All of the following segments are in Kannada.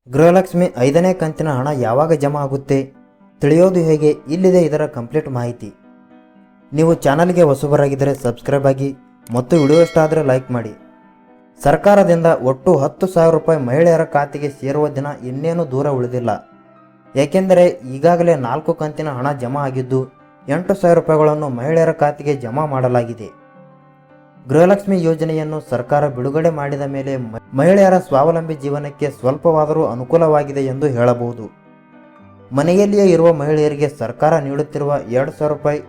ಗೃಹಲಕ್ಷ್ಮಿ 5ನೇ ಕಂತಿನ ಹಣ ಯಾವಾಗ ಜಮಾ ಆಗುತ್ತೆ ತಿಳಿಯೋದು ಹೇಗೆ? ಇಲ್ಲಿದೆ ಇದರ ಕಂಪ್ಲೀಟ್ ಮಾಹಿತಿ. ನೀವು ಚಾನಲ್ಗೆ ಹೊಸಬರಾಗಿದ್ದರೆ ಸಬ್ಸ್ಕ್ರೈಬ್ ಆಗಿ ಮತ್ತು ವಿಡಿಯೋ ಇಷ್ಟ ಆದರೆ ಲೈಕ್ ಮಾಡಿ. ಸರ್ಕಾರದಿಂದ ಒಟ್ಟು 10,000 ರೂಪಾಯಿ ಮಹಿಳೆಯರ ಖಾತೆಗೆ ಸೇರುವ ದಿನ ಇನ್ನೇನು ದೂರ ಉಳಿದಿಲ್ಲ. ಏಕೆಂದರೆ ಈಗಾಗಲೇ 4 ಕಂತಿನ ಹಣ ಜಮಾ ಆಗಿದ್ದು 8,000 ರೂಪಾಯಿಗಳನ್ನು ಮಹಿಳೆಯರ ಖಾತೆಗೆ ಜಮಾ ಮಾಡಲಾಗಿದೆ. ಗೃಹಲಕ್ಷ್ಮಿ ಯೋಜನೆಯನ್ನು ಸರ್ಕಾರ ಬಿಡುಗಡೆ ಮಾಡಿದ ಮೇಲೆ ಮಹಿಳೆಯರ ಸ್ವಾವಲಂಬಿ ಜೀವನಕ್ಕೆ ಸ್ವಲ್ಪವಾದರೂ ಅನುಕೂಲವಾಗಿದೆ ಎಂದು ಹೇಳಬಹುದು. ಮನೆಯಲ್ಲಿಯೇ ಇರುವ ಮಹಿಳೆಯರಿಗೆ ಸರ್ಕಾರ ನೀಡುತ್ತಿರುವ 2,000 ರೂಪಾಯಿ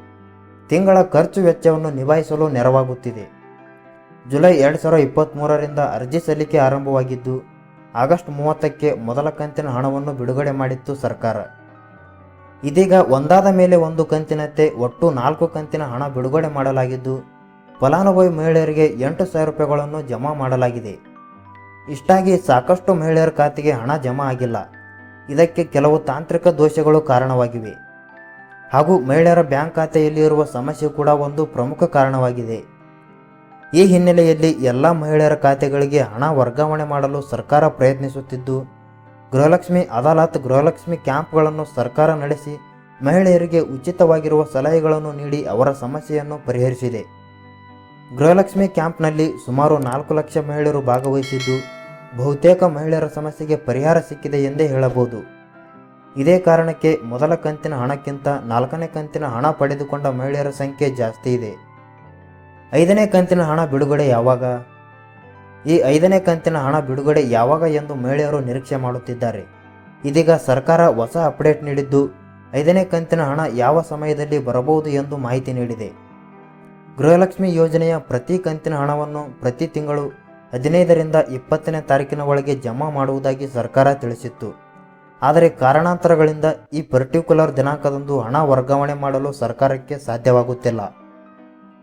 ತಿಂಗಳ ಖರ್ಚು ವೆಚ್ಚವನ್ನು ನಿಭಾಯಿಸಲು ನೆರವಾಗುತ್ತಿದೆ. ಜುಲೈ 2023ರಿಂದ ಅರ್ಜಿ ಸಲ್ಲಿಕೆ ಆರಂಭವಾಗಿದ್ದು ಆಗಸ್ಟ್ 30ಕ್ಕೆ ಮೊದಲ ಕಂತಿನ ಹಣವನ್ನು ಬಿಡುಗಡೆ ಮಾಡಿತ್ತು ಸರ್ಕಾರ. ಇದೀಗ ಒಂದಾದ ಮೇಲೆ ಒಂದು ಕಂತಿನಂತೆ ಒಟ್ಟು 4 ಕಂತಿನ ಹಣ ಬಿಡುಗಡೆ ಮಾಡಲಾಗಿದ್ದು ಫಲಾನುಭವಿ ಮಹಿಳೆಯರಿಗೆ 8,000 ರೂಪಾಯಿಗಳನ್ನು ಜಮಾ ಮಾಡಲಾಗಿದೆ. ಇಷ್ಟಾಗಿ ಸಾಕಷ್ಟು ಮಹಿಳೆಯರ ಖಾತೆಗೆ ಹಣ ಜಮಾ ಆಗಿಲ್ಲ. ಇದಕ್ಕೆ ಕೆಲವು ತಾಂತ್ರಿಕ ದೋಷಗಳು ಕಾರಣವಾಗಿವೆ ಹಾಗೂ ಮಹಿಳೆಯರ ಬ್ಯಾಂಕ್ ಖಾತೆಯಲ್ಲಿ ಇರುವ ಸಮಸ್ಯೆ ಕೂಡ ಒಂದು ಪ್ರಮುಖ ಕಾರಣವಾಗಿದೆ. ಈ ಹಿನ್ನೆಲೆಯಲ್ಲಿ ಎಲ್ಲ ಮಹಿಳೆಯರ ಖಾತೆಗಳಿಗೆ ಹಣ ವರ್ಗಾವಣೆ ಮಾಡಲು ಸರ್ಕಾರ ಪ್ರಯತ್ನಿಸುತ್ತಿದ್ದು ಗೃಹಲಕ್ಷ್ಮಿ ಅದಾಲತ್, ಗೃಹಲಕ್ಷ್ಮಿ ಕ್ಯಾಂಪ್ಗಳನ್ನು ಸರ್ಕಾರ ನಡೆಸಿ ಮಹಿಳೆಯರಿಗೆ ಉಚಿತವಾಗಿರುವ ಸಲಹೆಗಳನ್ನು ನೀಡಿ ಅವರ ಸಮಸ್ಯೆಯನ್ನು ಪರಿಹರಿಸಿದೆ. ಗೃಹಲಕ್ಷ್ಮಿ ಕ್ಯಾಂಪ್ನಲ್ಲಿ ಸುಮಾರು 4 ಲಕ್ಷ ಮಹಿಳೆಯರು ಭಾಗವಹಿಸಿದ್ದು ಬಹುತೇಕ ಮಹಿಳೆಯರ ಸಮಸ್ಯೆಗೆ ಪರಿಹಾರ ಸಿಕ್ಕಿದೆ ಎಂದೇ ಹೇಳಬಹುದು. ಇದೇ ಕಾರಣಕ್ಕೆ ಮೊದಲ ಕಂತಿನ ಹಣಕ್ಕಿಂತ 4ನೇ ಕಂತಿನ ಹಣ ಪಡೆದುಕೊಂಡ ಮಹಿಳೆಯರ ಸಂಖ್ಯೆ ಜಾಸ್ತಿ ಇದೆ. 5ನೇ ಕಂತಿನ ಹಣ ಬಿಡುಗಡೆ ಯಾವಾಗ? ಈ 5ನೇ ಕಂತಿನ ಹಣ ಬಿಡುಗಡೆ ಯಾವಾಗ ಎಂದು ಮಹಿಳೆಯರು ನಿರೀಕ್ಷೆ ಮಾಡುತ್ತಿದ್ದಾರೆ. ಇದೀಗ ಸರ್ಕಾರ ಹೊಸ ಅಪ್ಡೇಟ್ ನೀಡಿದ್ದು 5ನೇ ಕಂತಿನ ಹಣ ಯಾವ ಸಮಯದಲ್ಲಿ ಬರಬಹುದು ಎಂದು ಮಾಹಿತಿ ನೀಡಿದೆ. ಗೃಹಲಕ್ಷ್ಮಿ ಯೋಜನೆಯ ಪ್ರತಿ ಕಂತಿನ ಹಣವನ್ನು ಪ್ರತಿ ತಿಂಗಳು 15ರಿಂದ 20ನೇ ತಾರೀಕಿನ ಒಳಗೆ ಜಮಾ ಮಾಡುವುದಾಗಿ ಸರ್ಕಾರ ತಿಳಿಸಿತ್ತು. ಆದರೆ ಕಾರಣಾಂತರಗಳಿಂದ ಈ ಪರ್ಟಿಕ್ಯುಲರ್ ದಿನಾಂಕದಂದು ಹಣ ವರ್ಗಾವಣೆ ಮಾಡಲು ಸರ್ಕಾರಕ್ಕೆ ಸಾಧ್ಯವಾಗುತ್ತಿಲ್ಲ.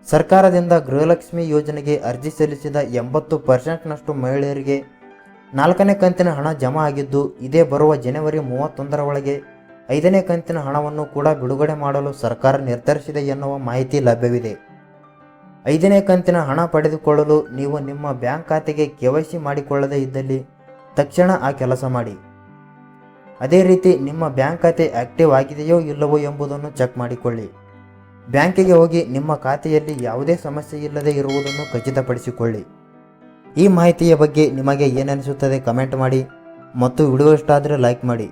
ಸರ್ಕಾರದಿಂದ ಗೃಹಲಕ್ಷ್ಮಿ ಯೋಜನೆಗೆ ಅರ್ಜಿ ಸಲ್ಲಿಸಿದ 80%ನಷ್ಟು ಮಹಿಳೆಯರಿಗೆ 4ನೇ ಕಂತಿನ ಹಣ ಜಮಾ ಆಗಿದ್ದು ಇದೇ ಬರುವ ಜನವರಿ 31ರ ಒಳಗೆ 5ನೇ ಕಂತಿನ ಹಣವನ್ನು ಕೂಡ ಬಿಡುಗಡೆ ಮಾಡಲು ಸರ್ಕಾರ ನಿರ್ಧರಿಸಿದೆ ಎನ್ನುವ ಮಾಹಿತಿ ಲಭ್ಯವಿದೆ. 5ನೇ ಕಂತಿನ ಹಣ ಪಡೆದುಕೊಳ್ಳಲು ನೀವು ನಿಮ್ಮ ಬ್ಯಾಂಕ್ ಖಾತೆಗೆ KYC ಮಾಡಿಕೊಳ್ಳದೇ ಇದ್ದಲ್ಲಿ ತಕ್ಷಣ ಆ ಕೆಲಸ ಮಾಡಿ. ಅದೇ ರೀತಿ ನಿಮ್ಮ ಬ್ಯಾಂಕ್ ಖಾತೆ ಆಕ್ಟಿವ್ ಆಗಿದೆಯೋ ಇಲ್ಲವೋ ಎಂಬುದನ್ನು ಚೆಕ್ ಮಾಡಿಕೊಳ್ಳಿ. ಬ್ಯಾಂಕಿಗೆ ಹೋಗಿ ನಿಮ್ಮ ಖಾತೆಯಲ್ಲಿ ಯಾವುದೇ ಸಮಸ್ಯೆ ಇಲ್ಲದೆ ಇರುವುದನ್ನು ಖಚಿತಪಡಿಸಿಕೊಳ್ಳಿ. ಈ ಮಾಹಿತಿಯ ಬಗ್ಗೆ ನಿಮಗೆ ಏನನಿಸುತ್ತದೆ ಕಮೆಂಟ್ ಮಾಡಿ ಮತ್ತು ವಿಡಿಯೋ ಇಷ್ಟ ಆದರೆ ಲೈಕ್ ಮಾಡಿ.